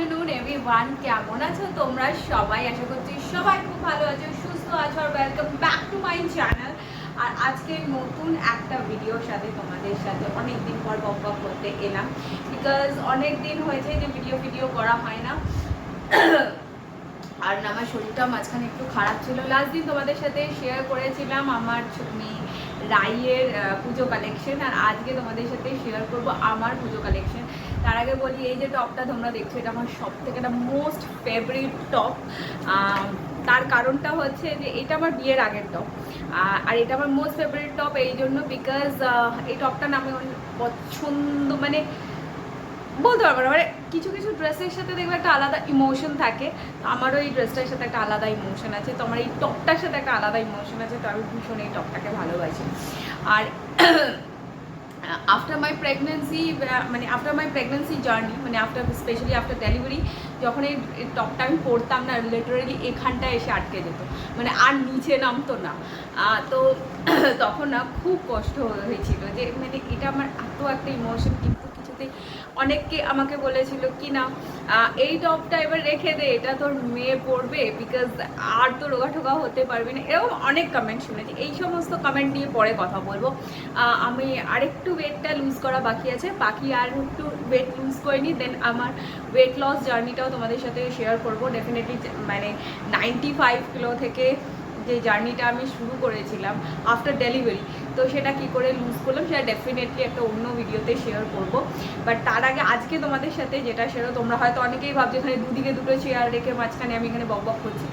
Afternoon everyone, কেমন আছো তোমরা সবাই? আশা করছি সবাই খুব ভালো আছো, সুস্থ আছো। আর welcome back to my channel. আর আজকে নতুন একটা ভিডিওর সাথে তোমাদের সাথে অনেকদিন পর বক করতে এলাম, বিকজ অনেক দিন হয়েছে যে ভিডিও করা হয় না। আর না, আমার শরীরটা মাঝখানে একটু খারাপ ছিল। লাস্ট দিন তোমাদের সাথে শেয়ার করেছিলাম আমার মেয়ে রাইয়ের পুজো কালেকশন, আর আজকে তোমাদের সাথে শেয়ার করব আমার পুজো কালেকশন। তার আগে বলি, এই যে টপটা তোমরা দেখছো, এটা আমার সব থেকে একটা মোস্ট ফেভারিট টপ। তার কারণটা হচ্ছে যে এটা আমার বিয়ের আগের টপ, আর এটা আমার মোস্ট ফেভারিট টপ এই জন্য বিকজ এই টপটা না আমি পছন্দ, মানে বলতে পারবো না, মানে কিছু কিছু ড্রেসের সাথে দেখবে একটা আলাদা ইমোশন থাকে। আমারও এই ড্রেসটার সাথে একটা আলাদা ইমোশন আছে, তো আমার এই টপটার সাথে একটা আলাদা ইমোশন আছে, তো আমি ভীষণ এই টপটাকে ভালোবাসি। আর আফটার মাই প্রেগনেন্সি জার্নি, মানে স্পেশালি আফটার ডেলিভারি, যখন এই টপটা আমি পরতাম না, লিটারালি এখানটায় এসে আটকে যেত, মানে আর নিচে নামতো না। তো তখন না খুব কষ্ট হয়েছিল, যে মানে এটা আমার এত একটা ইমোশন। কিন্তু কিছুতেই অনেককে আমাকে বলেছিল কি না, এই টপটা এবার রেখে দে, এটা তোর মেয়ে পরবে, বিকজ আর তো রোগা ঠোগা হতে পারবি না, এরকম অনেক কমেন্ট শুনেছি। এই সমস্ত কমেন্ট নিয়ে পরে কথা বলবো। আমি আরেকটু ওয়েটটা লুজ করা বাকি আছে, বাকি আর একটু ওয়েট লুজ করিনি, দেন আমার ওয়েট লস জার্নিটাও তোমাদের সাথে শেয়ার করবো ডেফিনেটলি। মানে 95 কিলো থেকে যে জার্নিটা আমি শুরু করেছিলাম আফটার ডেলিভারি, তো সেটা কি করে লুজ করলাম সেটা ডেফিনেটলি একটা অন্য ভিডিওতে শেয়ার করব। বাট তার আগে আজকে তোমাদের সাথে যেটা শেয়ার, তোমরা হয়তো অনেকেই ভাবছো এখানে দুদিকে দুটো চেয়ার রেখে মাঝখানে আমি এখানে বক করছি।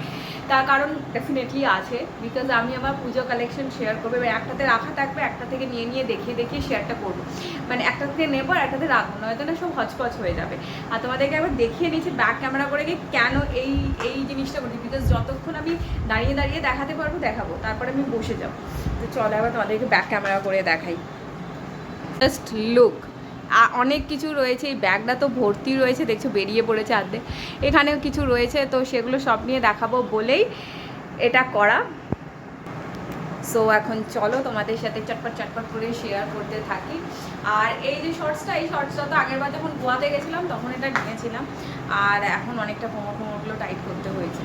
তার কারণ ডেফিনেটলি আছে, বিকজ আমি আমার পুজো কালেকশন শেয়ার করবো। এবার একটাতে রাখা থাকবে, একটা থেকে নিয়ে নিয়ে দেখিয়ে শেয়ারটা করবো, মানে একটা থেকে নেবো আর একটাতে রাখবো, নয়তো না সব হচপচ হয়ে যাবে। আর তোমাদেরকে একবার দেখিয়ে নিচ্ছি ব্যাক ক্যামেরা করে গিয়ে কেন এই জিনিসটা করি, বিকজ যতক্ষণ আমি দাঁড়িয়ে দাঁড়িয়ে দেখাতে পারবো দেখাবো, তারপরে আমি বসে যাবো। তো চলো এবার তোমাদেরকে ব্যাক ক্যামেরা করে দেখাই। জাস্ট লুক, অনেক কিছু রয়েছে, এই ব্যাগটা তো ভর্তি রয়েছে, দেখছো বেরিয়ে পড়েছে আর্ধে, এখানেও কিছু রয়েছে, তো সেগুলো সব নিয়ে দেখাবো বলেই এটা করা। সো এখন চলো তোমাদের সাথে চটপট করে শেয়ার করতে থাকি। আর এই যে শর্টসটা, এই শর্টসটা তো আগের বার যখন গোয়াতে গেছিলাম তখন এটা নিয়েছিলাম, আর এখন অনেকটা কোমরগুলো টাইট করতে হয়েছে।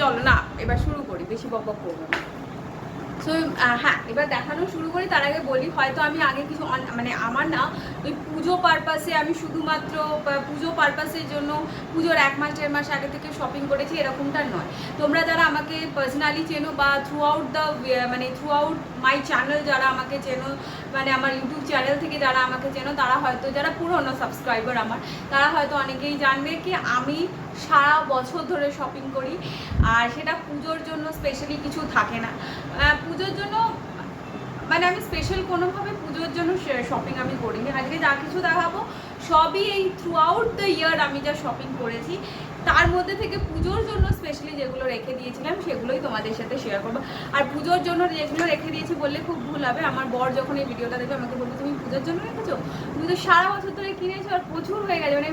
চলো না এবার শুরু করি, বেশি বক করবো না। সো হ্যাঁ, এবার দেখানো শুরু করি। তার আগে বলি, হয়তো আমি আগে কিছু মানে আমার না ওই পুজো পারপাসে, আমি শুধুমাত্র পুজো পারপাসের জন্য পুজোর 1 মাস 1.5 মাস আগে থেকে শপিং করেছি এরকমটা নয়। তোমরা যারা আমাকে পার্সোনালি চেনো বা থ্রু আউট মাই চ্যানেল যারা আমাকে চেনো, মানে আমার ইউটিউব চ্যানেল থেকে যারা আমাকে চেনো, তারা হয়তো, যারা পুরনো সাবস্ক্রাইবার আমার, তারা হয়তো অনেকেই জানবে কি আমি সারা বছর ধরে শপিং করি। আর সেটা পুজোর জন্য স্পেশালি কিছু থাকে না, পুজোর জন্য মানে আমি স্পেশাল কোনোভাবে পুজোর জন্য শপিং আমি করিনি। আজকে যা কিছু দেখাবো সবই এই থ্রু আউট দ্য ইয়ার আমি যা শপিং করেছি, তার মধ্যে থেকে পুজোর জন্য স্পেশালি যেগুলো রেখে দিয়েছিলাম সেগুলোই তোমাদের সাথে শেয়ার করবো। আর পুজোর জন্য যেগুলো রেখে দিয়েছি বললে খুব ভুল হবে, আমার বর যখন এই ভিডিওটা দেখবে আমাকে বলবে তুমি পুজোর জন্য রেখেছো, তুমি তো সারা বছর ধরে কিনেছো আর প্রচুর হয়ে গেছে, মানে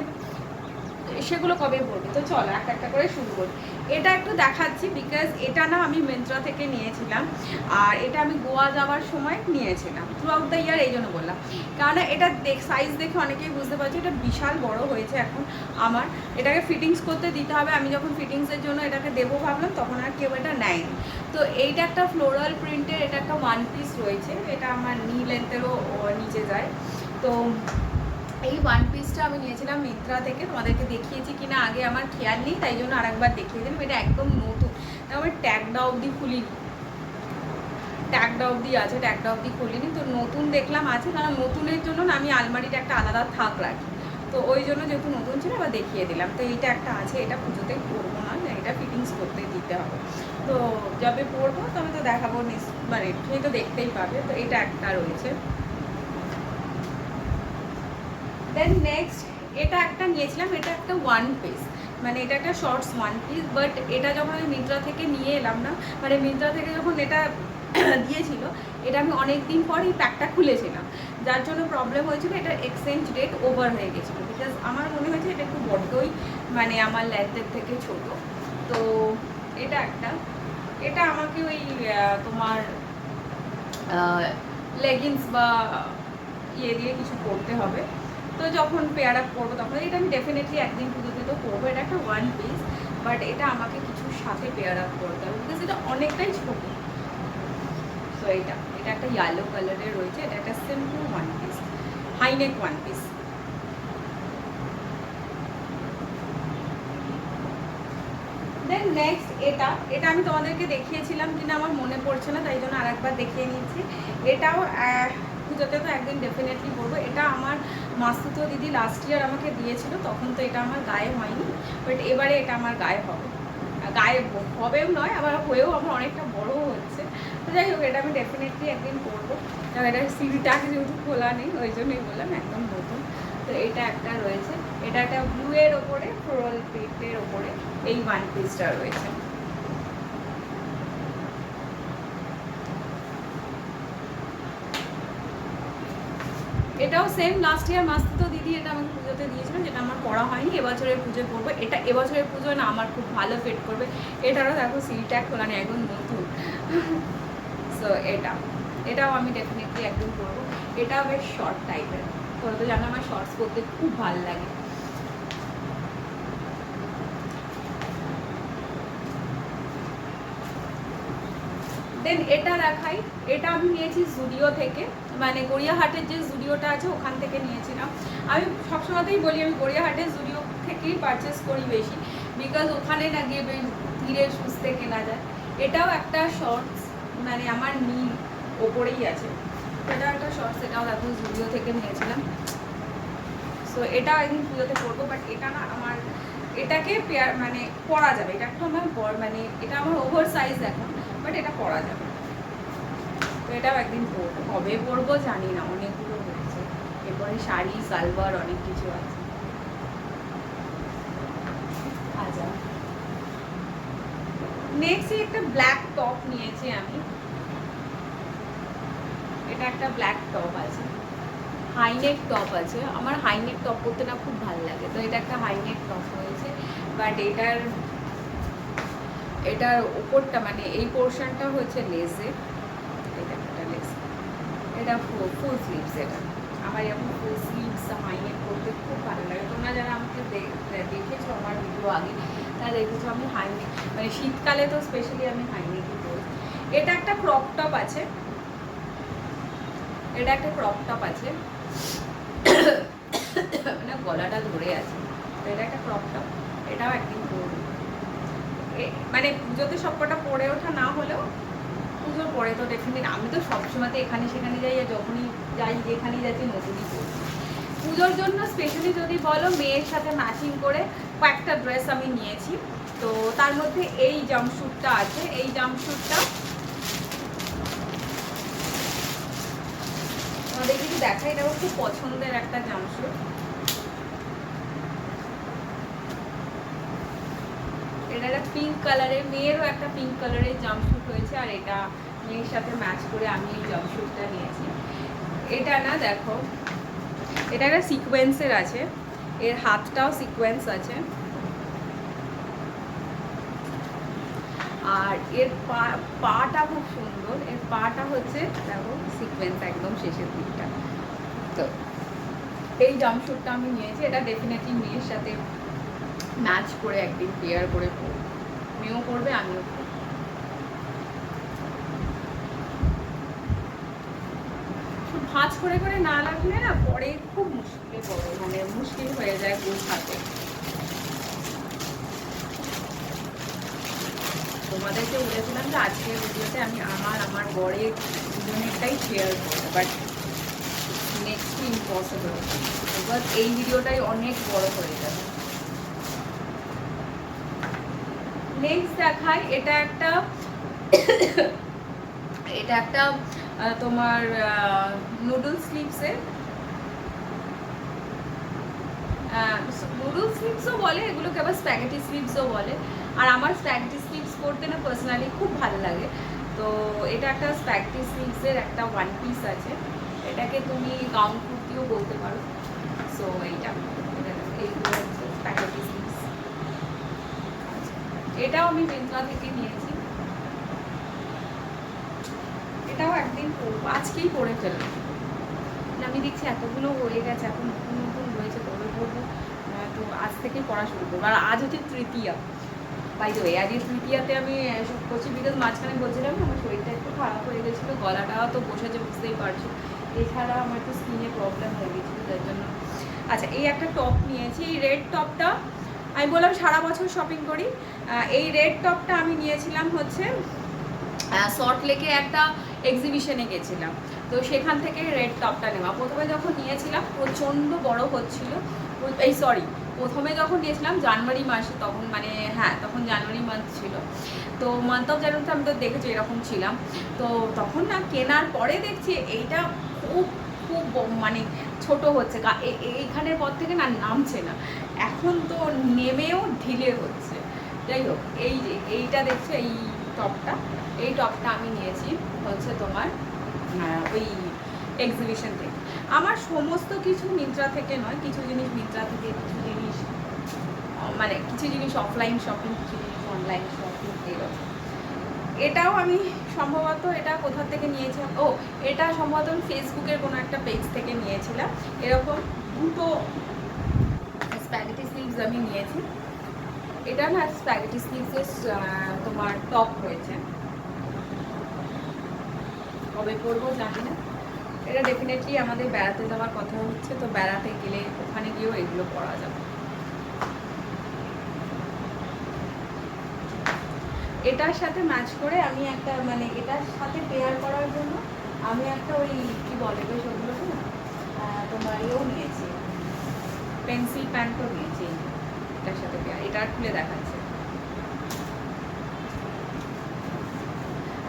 সেগুলো কবে পড়বে। তো চলো একটা একটা করে শুরু করি। এটা একটু দেখাচ্ছি বিকজ এটা না আমি মিন্ত্রা থেকে নিয়েছিলাম, আর এটা আমি গোয়া যাওয়ার সময় নিয়েছিলাম থ্রু আউট দ্য ইয়ার, এই জন্য বললাম। কারণ এটা সাইজ দেখে অনেকেই বুঝতে পারছি এটা বিশাল বড় হয়েছে এখন আমার, এটাকে ফিটিংস করতে দিতে হবে। আমি যখন ফিটিংসের জন্য এটাকে দেবো ভাবলাম, তখন আর কেউ এটা নেয়নি। তো এইটা একটা ফ্লোরাল প্রিন্টের, এটা একটা 1 পিস রয়েছে, এটা আমার নি লেন্থেরও নিচে যায়। তো এই 1 পিসটা আমি নিয়েছিলাম মিন্ত্রা থেকে, তোমাদেরকে দেখিয়েছি কিনা আগে আমার খেয়াল নেই, তাই জন্য আরেকবার দেখিয়ে দিলাম। এটা একদম নতুন, আমার ট্যাগটা অবধি খুলিনি, ট্যাগটা অবধি খুলিনি। তো নতুন দেখলাম আছে, কারণ নতুনের জন্য না আমি আলমারিটা একটা আলাদা থাক রাখি, তো ওই জন্য যেহেতু নতুন ছিল আবার দেখিয়ে দিলাম। তো এইটা একটা আছে, এটা পুজোতেই পরবো না, এটা ফিটিংস করতে দিতে হবে। তো যবে পরবো তবে তো দেখাবো, মানে সেই তো দেখতেই পাবে। তো এটা একটা রয়েছে। দেন নেক্সট এটা একটা নিয়েছিলাম, এটা একটা 1 পিস, মানে এটা একটা শর্টস 1 পিস। বাট এটা যখন আমি মিন্ত্রা থেকে নিয়ে এলাম না, মানে মিন্ত্রা থেকে যখন এটা দিয়েছিল, এটা আমি অনেক দিন পর এই প্যাকটা খুলেছিলাম, যার জন্য প্রবলেম হয়েছিল, এটা এক্সচেঞ্জ ডেট ওভার হয়ে গেছিলো। বিকজ আমার মনে হয়েছে এটা একটু বড্ডই, মানে আমার লেন্থের থেকে ছোট। তো এটা একটা, এটা আমাকে ওই তোমার লেগিংস বা ইয়ে দিয়ে কিছু করতে হবে, তো যখন পেয়ার আপ করবো তখন এটা আমি ডেফিনেটলি একদিন পুজোতে তো পরবো। এটা একটা ওয়ান পিস, বাট এটা আমাকে কিছুর সাথে পেয়ার আপ করতে হবে, বিকজ এটা অনেকটাই ছোট। তো এটা একটা ইয়েলো কালারের রয়েছে। এটা একটা simple one piece, high neck one piece. Then next এটা আমি তোমাদেরকে দেখিয়েছিলাম কিনা আমার মনে পড়ছে না, তাই জন্য আরেকবার দেখিয়ে নিচ্ছি। এটাও পুজোতে তো একদিন ডেফিনেটলি পরবো। এটা আমার মাসুতো দিদি লাস্ট ইয়ার আমাকে দিয়েছিল, তখন তো এটা আমার গায়ে হয়নি, বাট এবারে এটা আমার গায়ে হবে। গায়ে হবেও নয়, আবার হয়েও আমার অনেকটা বড়ও হচ্ছে। তো যাই হোক, এটা আমি ডেফিনেটলি একদিন পরবো। এটা সিলটা যেহেতু খোলা নেই, ওই জন্যই বললাম একদম নতুন। তো এটা একটা রয়েছে, এটা একটা ব্লু এর ওপরে ফ্লোরাল প্রিন্টের ওপরে এই ওয়ান পিসটা রয়েছে। এটাও সেম লাস্ট ইয়ার মাসুতো দিদি এটা আমাকে পুজোতে দিয়েছিল, যেটা আমার পড়া হয়নি। এবছরের পুজোয় পরবো। এটা এবছরের পুজোয় না আমার খুব ভালো ফিট করবে। এটারও দেখো সিলটা খোলা নেই, একদম নতুন। সো এটাও আমি ডেফিনেটলি একদম পরবো। এটাও বেশ শর্ট টাইপের, তোরা তো জানো আমার শর্টস পরতে খুব ভালো লাগে। দেন এটা দেখাই। এটা আমি নিয়েছি জুডিও থেকে, মানে গড়িয়াহাটের যে জুডিওটা আছে ওখান থেকে নিয়েছিলাম। আমি সবসময়তেই বলি আমি গড়িয়াহাটের জুডিও থেকেই পারচেস করি বেশি, বিকজ ওখানে না গিয়ে বেশ ধীরে সুস্থে কেনা যায়। এটাও একটা শর্টস, মানে আমার নীল ওপরেই আছে। এটাও একটা শর্টস, এটাও দেখো জুডিও থেকে নিয়েছিলাম। সো এটাও একদিন পুজোতে পরবো, বাট এটা না আমার এটাকে পেয়ার মানে পরা যাবে। এটা একটু আমার মানে এটা আমার ওভার সাইজ এখন, বাট এটা পরা যাবে। তো এটাও একদিন পরবো, কবে পরবো জানি না, অনেকগুলো হয়েছে। এরপরে শাড়ি সালোয়ার অনেক কিছু আছে। আচ্ছা, নেক্সট একটা ব্ল্যাক টপ নিয়েছি আমি। এটা একটা ব্ল্যাক টপ আছে, হাইনেক টপ আছে। আমার হাইনেক টপ পরতে না খুব ভালো লাগে, তো এটা একটা হাইনেক টপ হয়েছে। বাট এটার উপরটা মানে এই পোর্শনটা হচ্ছে লেসের। এটা একটা লেস, এটা ফুল স্লিভস। এটা আমার এরকম ফুল স্লিভস হাইনেক পরতে খুব ভালো লাগে। তোমরা যারা আমাকে দেখেছো আমার ভিডিও আগে, তারা দেখেছো আমি হাইনেক মানে শীতকালে তো স্পেশালি আমি হাইনেকই পরি। এটা একটা ক্রপ টপ আছে, এটা একটা ক্রপ টপ আছে, মানে গলাটা ধরে আছে। তো এটা একটা ক্রপ টপ, এটাও একদিন পরবো। মানে পুজোতে সবকটা পরে ওঠা না হলেও পুজোর পরে তো ডেফিনেটলি আমি তো সবসময়তে এখানে সেখানে যাই, আর যখনই যাই যেখানেই যাচ্ছি নতুনই পরছি। পুজোর জন্য স্পেশালি যদি বলো, মেয়ের সাথে ম্যাচিং করে কয়েকটা ড্রেস আমি নিয়েছি। তো তার মধ্যে এই জাম্পস্যুটটা আছে। এই জাম্পস্যুটটা আমাদের কিছু দেখাই, এটা খুব পছন্দের একটা জাম্পস্যুট। এটা একটা পিঙ্ক কালারের, মেয়েরও একটা পিঙ্ক কালারের জাম্পস্যুট হয়েছে, আর এটা মেয়ের সাথে ম্যাচ করে আমি এই জাম্পস্যুটটা নিয়েছি। এটা না দেখো, এটা একটা সিকোয়েন্সের আছে, এর হাতটাও সিকোয়েন্স আছে, আর এর পাটা খুব সুন্দর। এর পাটা হচ্ছে দেখো সিকোয়েন্স একদম শেষের দিকটা। তো এই জাম্পস্যুটটা আমি নিয়েছি, এটা ডেফিনেটলি মেয়ের সাথে ম্যাচ করে একদিন পেয়ার করে পরবো। মেয়েও পরবে, আমিও পরবো। ভাঁজ করে করে না লাগলে না পরে খুব মুশকিলে পড়ে, মানে মুশকিল হয়ে যায় গোছাতে। তোমাদেরকে বলেছিলাম যে আজকের ভিডিওতে আমি আমার বরের দুজনেরটাই শেয়ার করবো, বাট নেক্সট ইম্পসিবল, বিকজ এই ভিডিওটাই অনেক বড় হয়ে যাবে। নেক্সট দেখাই, এটা একটা তোমার নুডল স্লিভসের, নুডল স্লিভসও বলে এগুলোকে, আবার স্প্যাগেটি স্লিভসও বলে। আর আমার স্প্যাগেটি স্লিভস পরতে না পার্সোনালি খুব ভালো লাগে। তো এটা একটা স্প্যাগেটি স্লিভসের একটা ওয়ান পিস আছে, এটাকে তুমি গাউন কুর্তিও বলতে পারো। সো এইগুলো হচ্ছে স্প্যাগেটি স্লিভস। এটাও আমি মিন্ত্রা থেকে নিয়েছি, এটাও একদিন পরবো, আজকেই পরে ফেলবো। আমি দেখছি এতগুলো হয়ে গেছে, এখন নতুন নতুন রয়েছে, কবে পরবো তো আজ থেকেই পড়া শুরু করবো। আর আজ হচ্ছে তৃতীয়া, বাই দ্য ওয়ে আজকে তৃতীয়াতে আমি সব করছি, বিকজ মাঝখানে বলছিলাম আমার শরীরটা একটু খারাপ হয়ে গেছিলো, গলাটা তো বসেছে বুঝতেই পারছো, এছাড়া আমার একটু স্কিনে প্রবলেম হয়ে গেছিলো যার জন্য। আচ্ছা, এই একটা টপ নিয়েছি, এই রেড টপটা আমি বললাম সারা বছর শপিং করি। এই রেড টপটা আমি নিয়েছিলাম হচ্ছে সল্ট লেকে একটা এক্সিবিশনে গেছিলাম, তো সেখান থেকে রেড টপটা নেওয়া। প্রথমে যখন নিয়েছিলাম প্রচণ্ড বড় হচ্ছিল, প্রথমে যখন নিয়েছিলাম জানুয়ারি মাসে, তখন মানে হ্যাঁ তখন জানুয়ারি মান্থ ছিল, তো মান্থ অফ জানুয়ারিতে আমি তো দেখেছি এরকম ছিলাম। তো তখন না কেনার পরে দেখছি এইটা খুব খুব মানে ছোট হচ্ছে, এইখানের পর থেকে না নামছে না, এখন তো নেমেও ঢিলে হচ্ছে। যাই হোক, এই যে এইটা দেখছো এই টপটা আমি নিয়েছি হচ্ছে তোমার ওই এক্সিবিশন থেকে। আমার সমস্ত কিছু মিন্ত্রা থেকে নয়, কিছু জিনিস মিন্ত্রা থেকে, কিছু জিনিস মানে কিছু জিনিস অফলাইন শপিং, কিছু জিনিস অনলাইন শপিং এরকম। এটাও আমি সম্ভবত এটা কোথা থেকে নিয়েছিলাম, এটা সম্ভবত আমি ফেসবুকের কোনো একটা পেজ থেকে নিয়েছিলাম। এরকম দুটো স্প্যাগেটি স্লিভস আমি নিয়েছি। এটা না স্প্যাগেটি স্লিভসের তোমার টপ হয়েছে, কবে পরবো জানি না। এটা ডেফিনেটলি আমাদের বেড়াতে যাওয়ার কথা হচ্ছে, তো বেড়াতে গেলে ওখানে গিয়েও এগুলো পরা যাবে। এটার সাথে ম্যাচ করে আমি একটা মানে এটার সাথে পেয়ার করার জন্য আমি একটা ওই কি বলে বেশ ওগুলোকে না তোমার এও নিয়েছি, পেন্সিল প্যান্টও নিয়েছি এটার সাথে পেয়ার। এটা খুলে দেখাচ্ছে।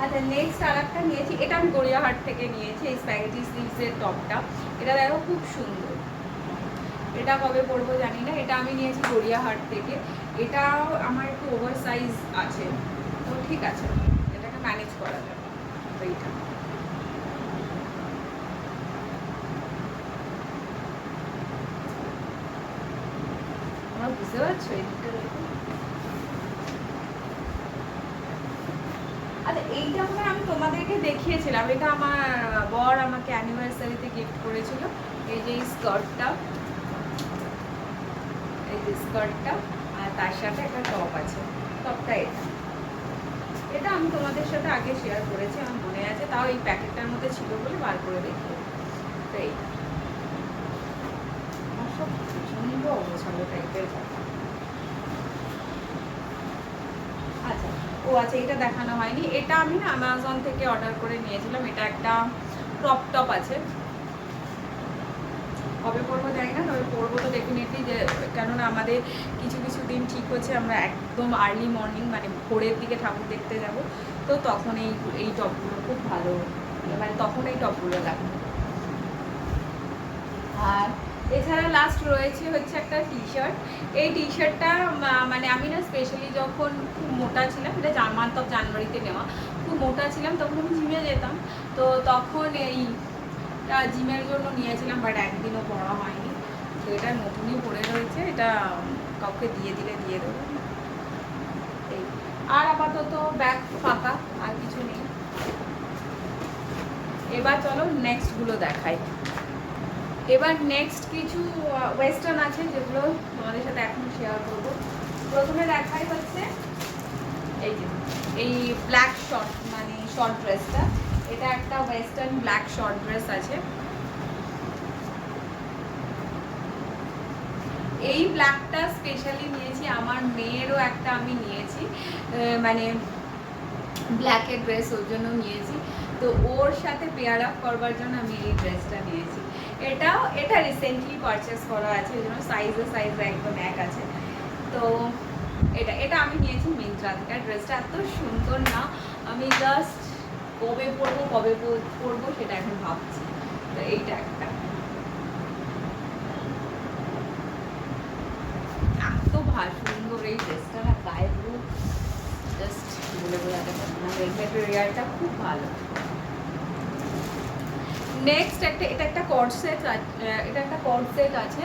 আচ্ছা, নেক্সট আর একটা নিয়েছি, এটা আমি গড়িয়াহাট থেকে নিয়েছি, এই স্প্যাগেটি স্লিভসের টপটা। এটা দেখো খুব সুন্দর, এটা কবে পরবো জানি না। এটা আমি নিয়েছি গড়িয়াহাট থেকে, এটাও আমার একটু ওভার সাইজ আছে, তো ঠিক আছে, এটাকে ম্যানেজ করা যাবে। তো এইটা আমার বুঝতে পারছো এইটা। আচ্ছা, এইটা মনে আমি তোমাদেরকে দেখিয়েছিলাম, এটা আমার বর আমাকে অ্যানিভার্সারিতে গিফট করেছিল। এই যে স্কার্টটা, এই যে স্কার্টটা, আর তার সাথে একটা টপ আছে, টপটা এটা আমি তোমাদের সাথে আগে শেয়ার করেছি, আমার মনে আছে, তাও এই প্যাকেটটার মধ্যে ছিল বলে বার করে দেখি। তো এই আমার সব প্রচন্ড অবছন্দ টাইপের। আচ্ছা, আচ্ছা, এটা দেখানো হয়নি, এটা আমি না অ্যামাজন থেকে অর্ডার করে নিয়েছিলাম। এটা একটা ক্রপ টপ আছে, কবে পরবো জানি না, তবে পরবো তো ডেফিনেটলি, যে কেননা আমাদের কিছু কিছু দিন ঠিক হচ্ছে আমরা একদম আর্লি মর্নিং মানে ভোরের দিকে ঠাকুর দেখতে যাব, তো তখন এই টপগুলো খুব ভালো, মানে তখন এই টপগুলো লাগবে। আর এছাড়া লাস্ট রয়েছে হচ্ছে একটা টি শার্ট। এই টি শার্টটা মানে আমি না স্পেশালি যখন খুব মোটা ছিলাম, এটা মান্থ অফ জানুয়ারিতে নেওয়া, খুব মোটা ছিলাম তখন আমি জিমে যেতাম, তো তখন এইটা জিমের জন্য নিয়েছিলাম, বাট একদিনও পরা হয়নি, তো এটা নতুনই পরে রয়েছে, এটা কাউকে দিয়ে দিলে দিয়ে দেবো। এই আর আপাতত ব্যাগ ফাঁকা, আর কিছু নেই। এবার চলো নেক্সটগুলো দেখাই। এবার নেক্সট কিছু ওয়েস্টার্ন আছে যেগুলো তোমাদের সাথে এখন শেয়ার করবো। প্রথমে দেখাই হচ্ছে এই যে এই ব্ল্যাক শর্ট মানে শর্ট ড্রেসটা, এটা একটা ওয়েস্টার্ন ব্ল্যাক শর্ট ড্রেস আছে। এই ব্ল্যাকটা স্পেশালি নিয়েছি, আমার মেয়েরও একটা আমি নিয়েছি, মানে ব্ল্যাকের ড্রেস ওর জন্য নিয়েছি, তো ওর সাথে পেয়ার আপ করবার জন্য আমি এই ড্রেসটা নিয়েছি। এটা রিসেন্টলি পারচেস করা আছে, ওই জন্য সাইজ একদম এক আছে। তো এটা আমি নিয়েছি মিন্ত্রা থেকে। ড্রেসটা এত সুন্দর না, আমি জাস্ট কবে পরবো সেটা এখন ভাবছি। তো এইটা একটা এত সুন্দর এই ড্রেসটা না, গায়ে পুরো জাস্ট বলে বোঝাতে পারবো না, মেটেরিয়ালটা খুব ভালো। নেক্সট এটা একটা কর্ড সেট আছে,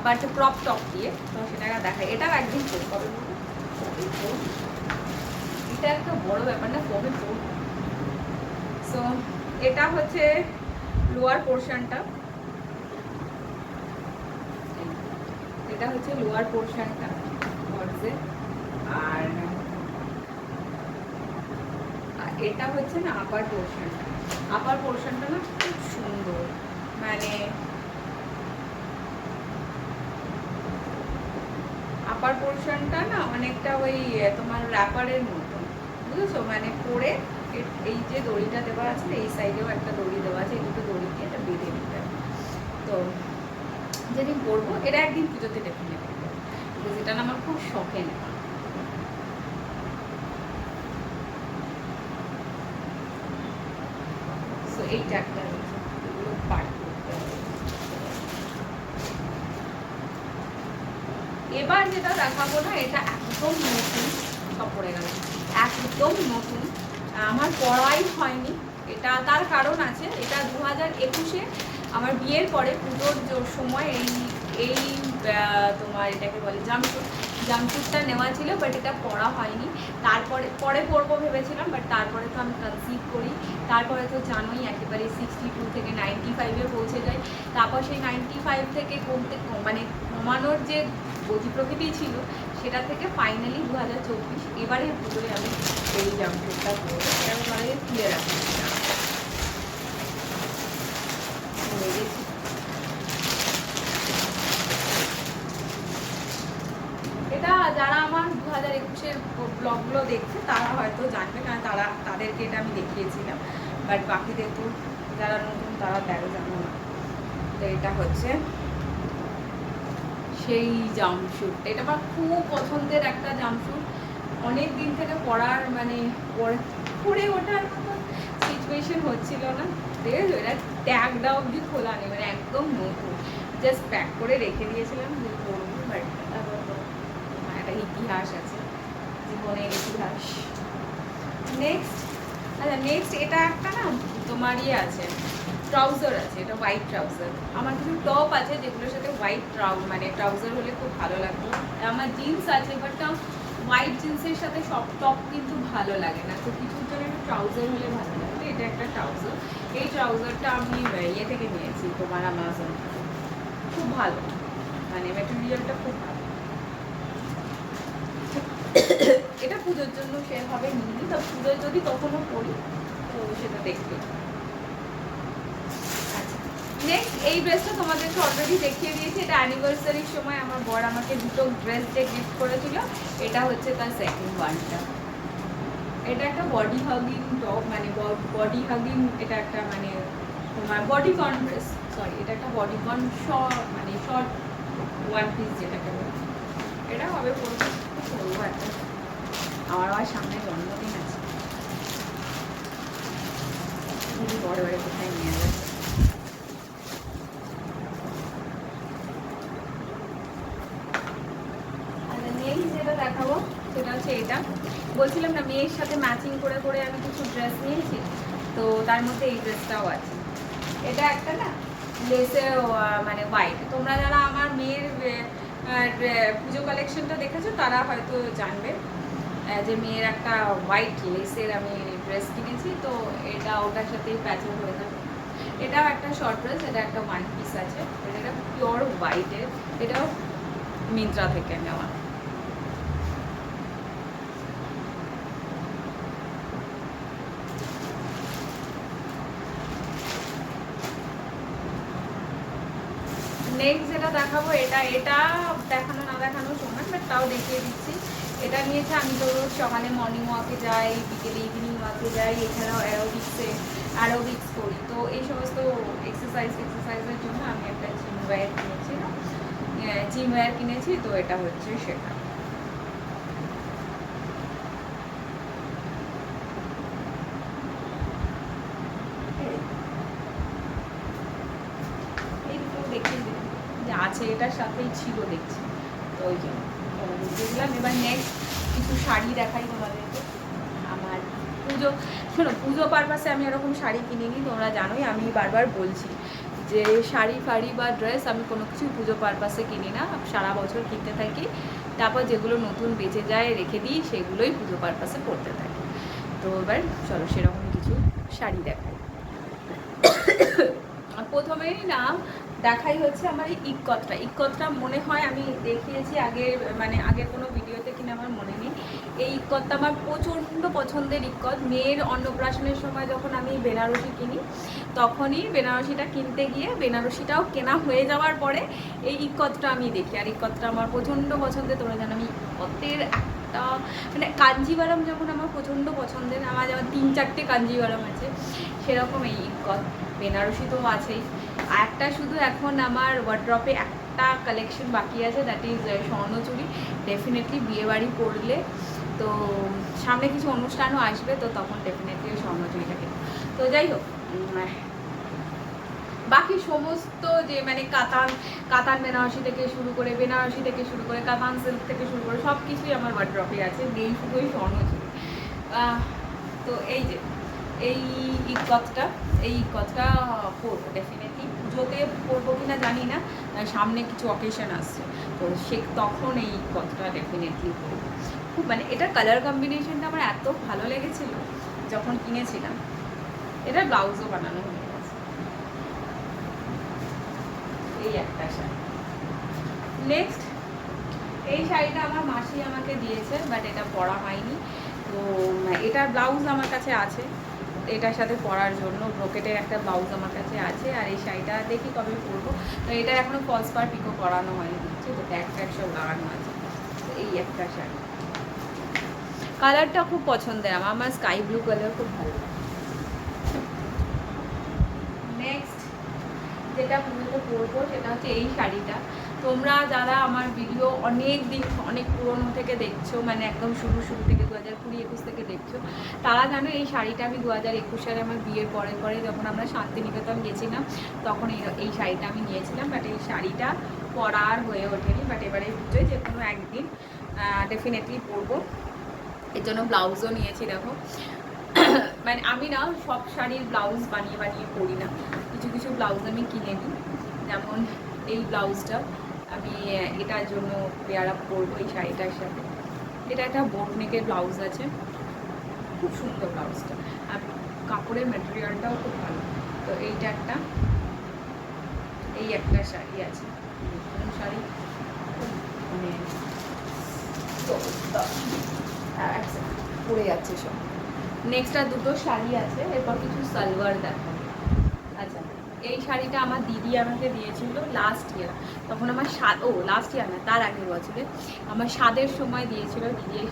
বাট ক্রপ টপ দিয়ে, তো সেটা দেখাই। এটাও একদিন কবে এটা একটা বড় ব্যাপার না, কবে পড়ব। সো এটা হচ্ছে লোয়ার পোর্শনটা, এটা হচ্ছে লোয়ার পোর্শনটা গর্জের, আর এটা হচ্ছে না আপার পোর্শনটা। আপার পোর্শনটা না খুব সুন্দর, মানে আপার পোর্শনটা না অনেকটা ওই তোমার র্যাপারের মতন, বুঝেছো? মানে পরে এই যে দড়িটা দেওয়া আছে, এই সাইডেও একটা দড়ি দেওয়া আছে, এই দুটো দড়ি দিয়ে এটা বেঁধে নিতে হবে। তো যেদিন পরবো, এটা একদিন পুজোতে ডেফিনেটলি পরবো, যেটা না আমার খুব শখে নেওয়া। তো এইটা একটা এগুলো পার্ট করতে হবে। এবার যেটা দেখাবো না, এটা একদম নতুন, সব পড়ে গেল, একদম নতুন, আমার পড়াই হয়নি। এটা তার কারণ আছে, এটা 2021-এ আমার বিয়ের পরে পুজোর সময় এই এই তোমার এটাকে বলে জাম্পস্যুটটা নেওয়া ছিল, বাট এটা পরা হয়নি। তারপরে পরে পরবো ভেবেছিলাম, বাট তারপরে তো আমি কনসিভ করি, তারপরে তো জানোই একেবারে 62 থেকে 95-এ পৌঁছে যায়। তারপর সেই 95 থেকে মানে কমানোর যে গতি প্রকৃতি ছিল, সেটা থেকে ফাইনালি 2024 এবারের পুজোয় আমি এই জাম্পস্যুটটা পরবো। এটা আমি ঘরে তুলে রাখি, এটা যারা আমার 2021-এর ব্লগগুলো দেখছে তারা হয়তো জানবে, কারণ তাদেরকে এটা আমি দেখিয়েছিলাম, বাট বাকিদের তো যারা নতুন তারা জানো না। তো এটা হচ্ছে সেই জাম্পস্যুট, এটা আমার খুব পছন্দের একটা জাম্পস্যুট, অনেক দিন থেকে পরার মানে পরে ওঠার মতো সিচুয়েশন হচ্ছিল না। দেখেছো, এটা ট্যাগটা অবধি খোলা নেই, মানে একদম নতুন, জাস্ট প্যাক করে রেখে দিয়েছিলাম যে পরবো, বাট একটা ইতিহাস আছে, জীবনের ইতিহাস। নেক্সট এটা একটা না তোমার ইয়ে আছে, ট্রাউজার আছে, এটা হোয়াইট ট্রাউজার। আমার কিছু টপ আছে যেগুলোর সাথে হোয়াইট মানে ট্রাউজার হলে খুব ভালো লাগতো। আমার জিন্স আছে, বাট হোয়াইট জিন্সের সাথে সব টপ কিন্তু ভালো লাগে না, তো কিছুর জন্য একটা ট্রাউজার হলে ভালো লাগে। তো এটা একটা ট্রাউজার, এই ট্রাউজারটা আমি ইয়ে থেকে নিয়েছি, তোমার অ্যামাজন, খুব ভালো, মানে ম্যাটেরিয়ালটা খুব ভালো। এটা পুজোর জন্য সেভাবে নিইনি, তো পুজোর যদি কখনো পড়ি তো সেটা দেখবে। আচ্ছা, নেক্সট এই ড্রেসটা তোমাদেরকে অলরেডি দেখিয়ে দিয়েছি, এটা অ্যানিভার্সারির সময় আমার বর আমাকে দুটো ড্রেস যে গিফট করেছিল, এটা হচ্ছে তার সেকেন্ড ওয়ানটা। এটা একটা বডি হাগিং টপ, মানে বডি হাগিং, এটা একটা মানে তোমার বডিকন ড্রেস, সরি এটা একটা বডিকন মানে শর্ট ওয়ান পিস যেটাকে বলে। এটা হবে পরবো একটা, আমার আবার সামনে জন্মদিন আছে, বড় বড় কোথায় নিয়ে যাবে। যেটা দেখাবো সেটা হচ্ছে এটা, বলছিলাম না মেয়ের সাথে ম্যাচিং করে করে আমি কিছু ড্রেস নিয়েছি, তো তার মধ্যে এই ড্রেসটাও আছে। এটা একটা না লেসের মানে হোয়াইট, তোমরা যারা আমার মেয়ের পুজো কালেকশনটা দেখেছো তারা হয়তো জানবে যে মেয়ের একটা হোয়াইট লেসের আমি ড্রেস কিনেছি, তো এটা ওটার সাথেই প্যাচের হয়ে যাবে। এটাও একটা শর্ট ড্রেস, এটা একটা ওয়ান পিস আছে, এটা পিওর হোয়াইটের, এটাও মিন্ত্রা থেকে নেওয়া। নেক্সট যেটা দেখাবো, এটা দেখানো না দেখানো সমান, বাট তাও দেখিয়ে দিচ্ছি। এটা নিয়েছে, আমি তো রোজ সকালে মর্নিং ওয়াকে যাই, বিকেলে ইভিনিং ওয়াকে যাই, এছাড়াও অ্যারোবিক্স করি, তো এই সমস্ত এক্সারসাইজের জন্য আমি একটা জিম ওয়্যার কিনেছি, তো এটা হচ্ছে সেটা। এই দুটো দেখিয়ে দিই যে আছে, এটার সাথেই ছিল দেখছি, তো ওই জন্য দেখলাম। এবার নেক্সট কিছু শাড়ি দেখাই তোমাদেরকে। আমার পুজো পারপাসে আমি এরকম শাড়ি কিনিনি, তোমরা জানোই, আমি বারবার বলছি যে শাড়ি ফাড়ি বা ড্রেস আমি কোনো কিছু পুজো পারপাসে কিনি না, সারা বছর কিনতে থাকি, তারপর যেগুলো নতুন বেঁচে যায় রেখে দিই, সেগুলোই পুজো পারপাসে পরতে থাকি। তো এবার চলো সেরকম কিছু শাড়ি দেখাই। প্রথমেই না দেখাই হচ্ছে আমার এই ইক্কতটা মনে হয় আমি দেখিয়েছি আগে, মানে আগের কোনো ভিডিওতে কিনা আমার মনে নেই। এই ইক্কতটা আমার প্রচণ্ড পছন্দের ইক্কত। মেয়ের অন্নপ্রাশনের সময় যখন আমি বেনারসি কিনি, তখনই বেনারসিটা কিনতে গিয়ে বেনারসিটাও কেনা হয়ে যাওয়ার পরে এই ইক্কতটা আমি দেখি। আর ইক্কতটা আমার প্রচণ্ড পছন্দের। তোমরা জানো আমি ইক্কতের একটা মানে কাঞ্জিভারাম যেমন আমার প্রচণ্ড পছন্দের, আমার যেমন 3-4টে কাঞ্জিভারাম আছে, সেরকম এই ইক্কত। বেনারসি তো আছেই। আর একটা শুধু এখন আমার ওয়ার্ড্রপে একটা কালেকশন বাকি আছে, দ্যাট ইজ স্বর্ণচুড়ি। ডেফিনেটলি বিয়েবাড়ি করলে, তো সামনে কিছু অনুষ্ঠানও আসবে, তো তখন ডেফিনেটলি ওই স্বর্ণচুড়িটাকে। তো যাই হোক, বাকি সমস্ত যে মানে কাতান বেনারসি থেকে শুরু করে কাতান সিল্ক থেকে শুরু করে সব কিছুই আমার ওয়ার্ড্রপে আছে, নেই শুধু ওই স্বর্ণচুড়ি। তো এই যে এই ইক্কতটা পরবো ডেফিনেটলি। পুজোতে পরবো কিনা জানি না, সামনে কিছু অকেশন আসছে, তো তখন এই ইক্কতটা ডেফিনেটলি পরবো। খুব মানে এটার কালার কম্বিনেশনটা আমার এত ভালো লেগেছিল যখন কিনেছিলাম। এটার ব্লাউজও বানানো হয়ে গেছে। এই একটা শাড়ি। নেক্সট এই শাড়িটা আমার মাসি আমাকে দিয়েছে, বাট এটা পরা হয়নি। তো এটার ব্লাউজ আমার কাছে আছে, এটার সাথে পরার জন্য ব্রোকেটের একটা ব্লাউজ আমার কাছে আছে। আর এই শাড়িটা দেখি কবে পরবো। তো এটার এখনও ফলস পার পিকো করানো হয়নি, বুঝছি তো, ট্যাগ সব লাগানো আছে। তো এই একটা শাড়ি, কালারটা খুব পছন্দের আমার স্কাই ব্লু কালার খুব ভালো লাগে। নেক্সট যেটা পুজোতে পরবো সেটা হচ্ছে এই শাড়িটা। তোমরা যারা আমার ভিডিও অনেক পুরনো থেকে দেখছো, মানে একদম শুরু থেকে 2020-21 থেকে দেখছো, তারা জানো এই শাড়িটা আমি 2021 সালে আমার বিয়ের পরে যখন আমরা শান্তিনিকেতন গেছিলাম, তখন এই শাড়িটা আমি নিয়েছিলাম। বাট এই শাড়িটা পরার হয়ে ওঠেনি, বাট এবারে পুজোয় যে কোনো একদিন ডেফিনেটলি পরবো। এর জন্য ব্লাউজও নিয়েছি। দেখো মানে আমি না সব শাড়ির ব্লাউজ বানিয়ে পরি না, কিছু ব্লাউজ আমি কিনে নিই। যেমন এই ব্লাউজটা আমি এটার জন্য পেয়ার আপ করবো এই শাড়িটার সাথে। এটা একটা বোট নেকের ব্লাউজ আছে, খুব সুন্দর ব্লাউজটা, আর কাপড়ের ম্যাটেরিয়ালটাও খুব ভালো। তো এইটা এই একটা শাড়ি আছে, শাড়ি মানে পরে যাচ্ছে সব। নেক্সট আর দুটো শাড়ি আছে, এরপর কিছু সালোয়ার দেখাবো। আচ্ছা, এই শাড়িটা আমার দিদি আমাকে দিয়েছিল লাস্ট ইয়ার, তখন আমার লাস্ট ইয়ার না, তার আগের বছরে আমার স্বাদের সময় দিয়েছিল দিদি এই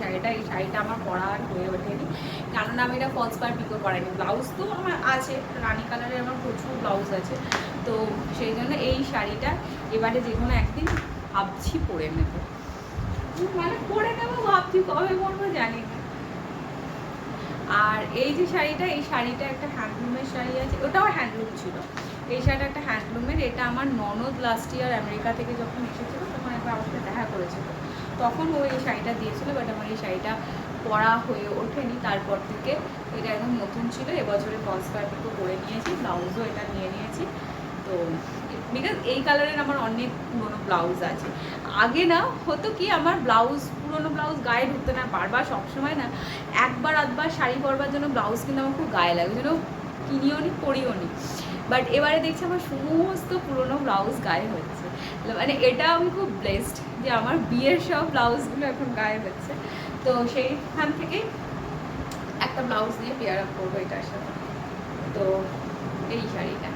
শাড়িটা আমার পরা আর হয়ে ওঠেনি, কারণ আমি এটা ফলস পার পিকো করাইনি। ব্লাউজ তো আমার আছে, রানি কালারের আমার প্রচুর ব্লাউজ আছে, তো সেই জন্য এই শাড়িটা এবারে যে কোনো একদিন ভাবছি পরে নেবো, মানে পরে নেবো ভাবছি, কবে পরবো জানি না। আর এই যে শাড়িটা, এই শাড়িটা একটা হ্যান্ডলুমের শাড়ি আছে, ওটাও হ্যান্ডলুম ছিল। এই শাড়িটা একটা হ্যান্ডলুমের, এটা আমার ননদ লাস্ট ইয়ার আমেরিকা থেকে যখন এসেছিলো তখন একবার আমার সাথে দেখা করেছিল, তখন ও এই শাড়িটা দিয়েছিল। বাট আমার এই শাড়িটা পরা হয়ে ওঠেনি, তারপর থেকে এটা একদম নতুন ছিল। এবছরে ফলস পার পিকো করে নিয়েছি, ব্লাউজও এটা নিয়ে নিয়েছি। তো বিকজ এই কালারের আমার অনেক পুরোনো ব্লাউজ আছে। আগে না হতো কি, আমার পুরোনো ব্লাউজ গায়ে ঢুকতো না, বারবার সবসময় না একবার আধবার শাড়ি পরবার জন্য ব্লাউজ কিন্তু আমার খুব গায়ে লাগে, যেন কিনিও নি পরিও নি। বাট এবারে দেখছি আমার সমস্ত পুরোনো ব্লাউজ গায়ে হচ্ছে, মানে এটা আমি খুব ব্লেসড যে আমার বিয়ের সব ব্লাউজগুলো এখন গায়ে হচ্ছে। তো সেইখান থেকেই একটা ব্লাউজ দিয়ে পেয়ার আপ করবো এটার সাথে। তো এই শাড়িটা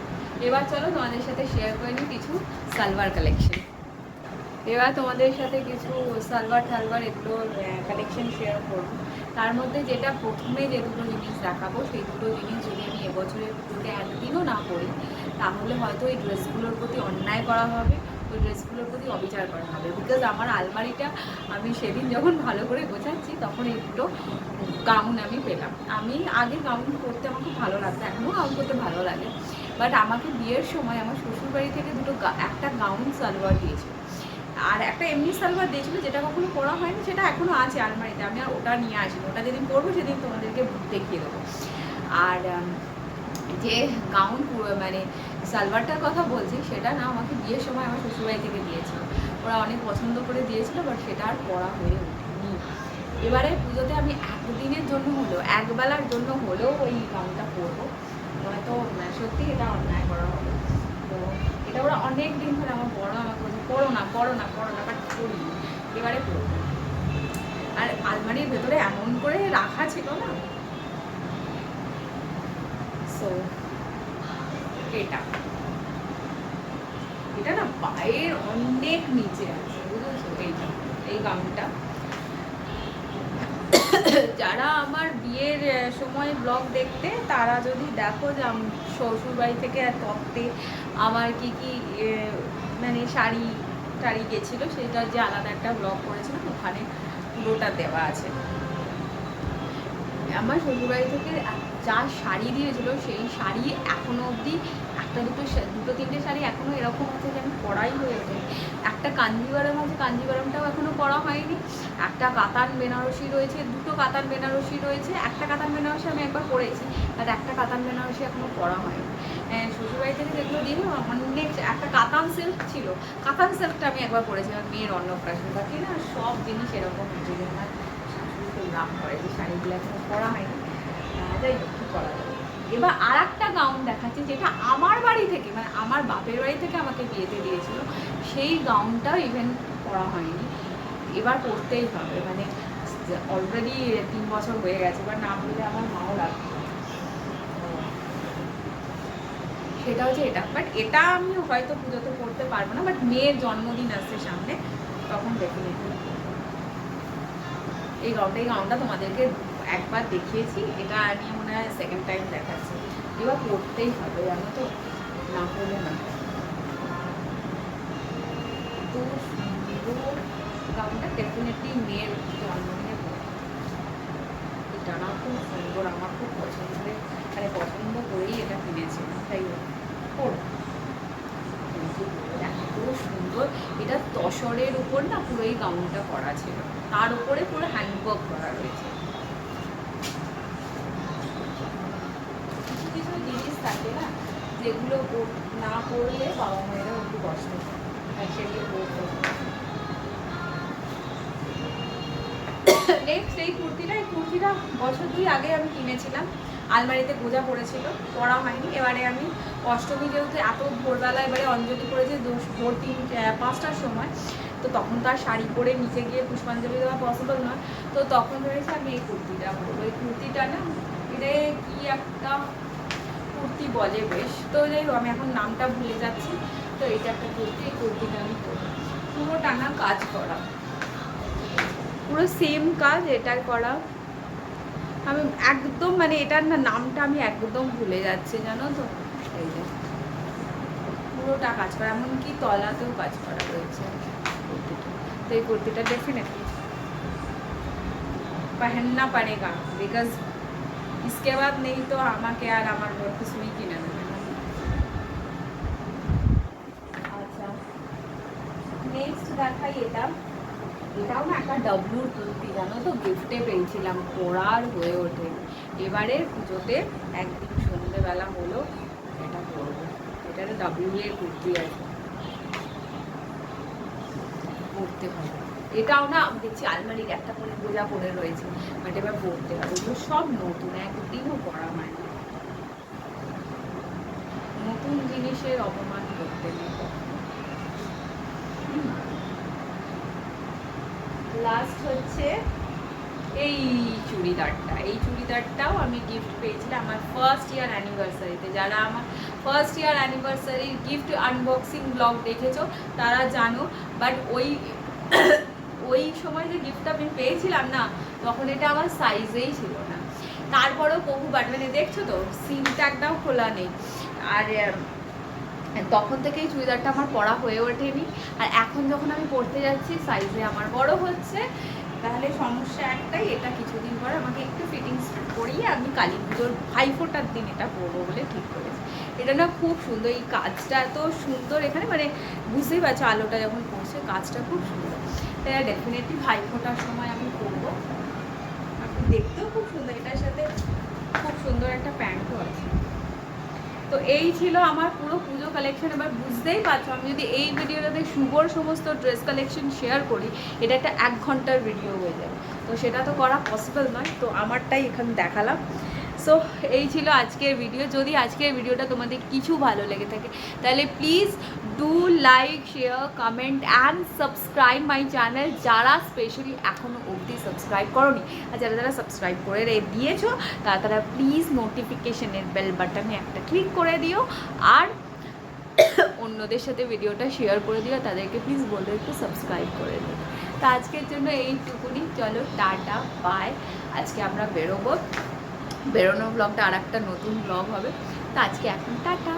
এবার চলো তোমাদের সাথে শেয়ার করে নিই কিছু সালোয়ার কালেকশন। এবার তোমাদের সাথে কিছু সালোয়ার এগুলোর কালেকশন শেয়ার করবো। তার মধ্যে যেটা প্রথমে যে দুটো জিনিস দেখাবো, সেই দুটো জিনিস যদি আমি এবছরের পুজোতে একদিনও না করি, তাহলে হয়তো এই ড্রেসগুলোর প্রতি অন্যায় করা হবে, ওই ড্রেসগুলোর প্রতি অবিচার করা হবে। বিকজ আমার আলমারিটা আমি সেদিন যখন ভালো করে গোছাচ্ছি, তখন এই দুটো গাউন আমি পেলাম। আমি আগে গাউন পরতে আমার খুব ভালো লাগতো, এখনও গাউন করতে ভালো লাগে। বাট আমাকে বিয়ের সময় আমার শ্বশুরবাড়ি থেকে একটা গাউন সালোয়ার দিয়েছিল, আর একটা এমনি সালোয়ার দিয়েছিল, যেটা কখনো পরা হয়নি, সেটা এখনও আছে আলমারিতে। আমি আর ওটা নিয়ে আসিনি, ওটা যেদিন পরবো সেদিন তোমাদেরকে দেখিয়ে দেবো। আর যে গাউন মানে সালোয়ারটার কথা বলছি, সেটা না আমাকে বিয়ের সময় আমার শ্বশুরবাড়ি থেকে দিয়েছিল, ওরা অনেক পছন্দ করে দিয়েছিল, বাট সেটা আর পরা হয়ে ওঠেনি। এবারে পুজোতে আমি একদিনের জন্য হলেও, একবেলার জন্য হলেও ওই গাউনটা পরবো, নয়তো সত্যি এটা অন্যায় করা হবে। তো এটা ওরা অনেক দিন ধরে আমার বড় আমাকে বলছে পড়ো না পড়ো না পড়ো না, বাট পড়ি এবারে পড়বো। আর আলমারির ভেতরে এমন করে রাখা ছিল না, সো এটা না পায়ের অনেক নিচে আছে, বুঝেছো? এই গাউনটা যারা আমার বিয়ের সময় ব্লগ দেখতে তারা যদি দেখো যে শ্বশুরবাড়ি থেকে তত্ত্বে আমার কি কি মানে শাড়ি টাড়ি গেছিলো, সেটা যে আলাদা একটা ব্লগ করেছিলাম, ওখানে পুরোটা দেওয়া আছে। আমার শ্বশুরবাড়ি থেকে যা শাড়ি দিয়েছিল সেই শাড়ি এখনো অবধি একটা দুটো তিনটে শাড়ি এখনো এরকম আছে যে আমি পরাই হয়ে ওঠে। একটা কাঞ্জিভারম আছে, কাঞ্জিভারমটাও এখনো পরা হয়নি। একটা কাতান বেনারসি রয়েছে, দুটো কাতান বেনারসি রয়েছে। একটা কাতান বেনারসি আমি একবার পরেছি, আর একটা কাতান বেনারসি এখনো পরা হয়নি। শ্বশুরবাড়ি থেকে যেগুলো দিল অনেক, একটা কাতান সিল্ক ছিল, কাতান সিল্কটা আমি একবার পরেছিলাম মেয়ের অন্নপ্রাশন। বাকি না সব জিনিস এরকম হচ্ছে যে আমার শাশুড়ি রাগ করে যে শাড়িগুলো এখনো পরা হয়নি। যাই হোক, কী করা যাবে। এবার আর একটা গাউন দেখাচ্ছি যেটা আমার বাড়ি থেকে, মানে আমার বাপের বাড়ি থেকে আমাকে বিয়েতে দিয়েছিল, সেই গাউনটাও ইভেন পরা হয়নি, এবার পরতেই হবে। মানে অলরেডি 3 বছর হয়ে গেছে, এবার না বললে আমার মাও লাগবে। সেটা হচ্ছে এটা, বাট এটা আমি হয়তো পুজোতে পড়তে পারবো না, বাট মেয়ের জন্মদিন আসছে সামনে, তখন ডেফিনেটলি এই গাউনটা তোমাদেরকে একবার দেখিয়েছি, এটা নিয়ে মনে হয় সেকেন্ড টাইম দেখাচ্ছি। এবার পড়তেই হবে, জানো তো, না পড়লে না। তো সুন্দর গাউনটা ডেফিনেটলি মেয়ের জন্মদিনে পড়বে। এটা না খুব সুন্দর, আমার খুব পছন্দের, মানে পছন্দ করেই এটা কিনেছিলাম, তাই পড়বো। এত সুন্দর, এটা তসরের উপর না পুরো এই গাউনটা করা ছিল, তার উপরে পুরো হ্যান্ডওয়ার্ক করা রয়েছে। কিছু কিছু জিনিস থাকে না যেগুলো না পড়লে বাবা মায়েরা একটু কষ্ট হয়, সেগুলো পড়তে হবে। নেক্সট এই কুর্তিটা বছর 2 আগে আমি কিনেছিলাম, আলমারিতে গোজা পড়েছিল, পরা হয়নি। এবারে আমি অষ্টমী যেহেতু এত ভোরবেলা, এবারে অঞ্জলি করেছে ভোর 5টার সময়, তো তখন তো আর শাড়ি পরে নিচে গিয়ে পুষ্পাঞ্জলি দেওয়া পসিবল নয়, তো তখন ভেবেছি আমি এই কুর্তিটা পরবো। এই কুর্তিটা না, এটা কি একটা কুর্তি বলে বেশ, তো যাই হোক আমি এখন নামটা ভুলে যাচ্ছি। তো এটা একটা কুর্তি, এই কুর্তিটা আমি পরবো। পুরোটা না কাজ করা, পুরো সেম কাজ এটার করা। আমি একদম, মানে এটার না নামটা আমি একদম ভুলে যাচ্ছি, জানো তো। এই যে পুরোটা কাজ করা, এমনকি তলাতেও কাজ করা রয়েছে কুর্তিটা। তো এই কুর্তিটা ডেফিনেটলি पहनना पड़ेगा, बिकॉज इसके बाद नहीं तो আমাকে আর আমার বর কিছুই কিনে দেবে না। আচ্ছা, নেক্সট দেখাই এটাও না একটা ডাব্লুর কুর্তি, জানো তো, গিফটে পেয়েছিলাম, পরার হয়ে ওঠে। এবারে পুজোতে একদিন সন্ধ্যেবেলা হলো এটা পরবো। এটা একটা ডাব্লু এর কুর্তি আছে, পরতে হবে। এটাও না দেখছি আলমারির একটা করে গোজা পরে রয়েছে, বাট এবার পরতে হবে। এগুলো সব নতুন, একদিনও পরা হয় না। নতুন জিনিসের অপমান করতে নেই। লাস্ট হচ্ছে এই চুড়িদারটাও আমি গিফট পেয়েছিলাম আমার ফার্স্ট ইয়ার অ্যানিভার্সারিতে। যারা আমার ফার্স্ট ইয়ার অ্যানিভার্সারির গিফট আনবক্সিং ব্লগ দেখেছো তারা জানো, বাট ওই সময় যে গিফটটা আমি পেয়েছিলাম না, তখন এটা আমার সাইজেই ছিল না। তারপরেও বহুবার, মানে দেখছো তো সিমটা একটাও খোলা নেই, আর তখন থেকেই চুড়িদারটা আমার পরা হয়ে ওঠেনি। আর এখন যখন আমি পরতে যাচ্ছি সাইজে আমার বড় হচ্ছে, তাহলে সমস্যা একটাই, এটা কিছুদিন পরে আমাকে একটু ফিটিংস করিয়ে আমি কালী পুজোর ভাইফোঁটার দিন এটা পরবো বলে ঠিক করেছি। এটা না খুব সুন্দর, এই কাজটা এত সুন্দর এখানে, মানে বুঝতেই পারছো আলোটা যখন পড়ছে কাজটা খুব সুন্দর। তাই ডেফিনেটলি ভাইফোঁটার সময় আমি পরবো। দেখতেও খুব সুন্দর, এটার সাথে খুব সুন্দর একটা প্যান্টও আছে। তো এই ছিল আমার পুরো পুজো কালেকশন। এবার বুঝতেই পারছো আমি যদি এই ভিডিওটাতে শুভর সমস্ত ড্রেস কালেকশন শেয়ার করি, এটা একটা 1 ঘন্টার ভিডিও হয়ে যাবে, তো সেটা তো করা পসিবল নয়। তো আমারটাই এখানে দেখালাম। সো এই ছিল আজকের ভিডিও। যদি আজকের ভিডিওটা তোমাদের কিছু ভালো লেগে থাকে তাহলে please do like, share, comment and subscribe my channel. যারা স্পেশালি এখনও অবধি সাবস্ক্রাইব করোনি আর যারা যারা সাবস্ক্রাইব করে দিয়েছো তারা প্লিজ নোটিফিকেশনের বেল বাটনে একটা ক্লিক করে দিও আর অন্যদের সাথে ভিডিওটা শেয়ার করে দিও, তাদেরকে প্লিজ বলে একটু সাবস্ক্রাইব করে দিও। তো আজকের জন্য এইটুকুনি, চলো টাটা বাই। আজকে আমরা বেরোনোর ব্লগটা আর একটা নতুন ব্লগ হবে। তো আজকে এখন টাটা।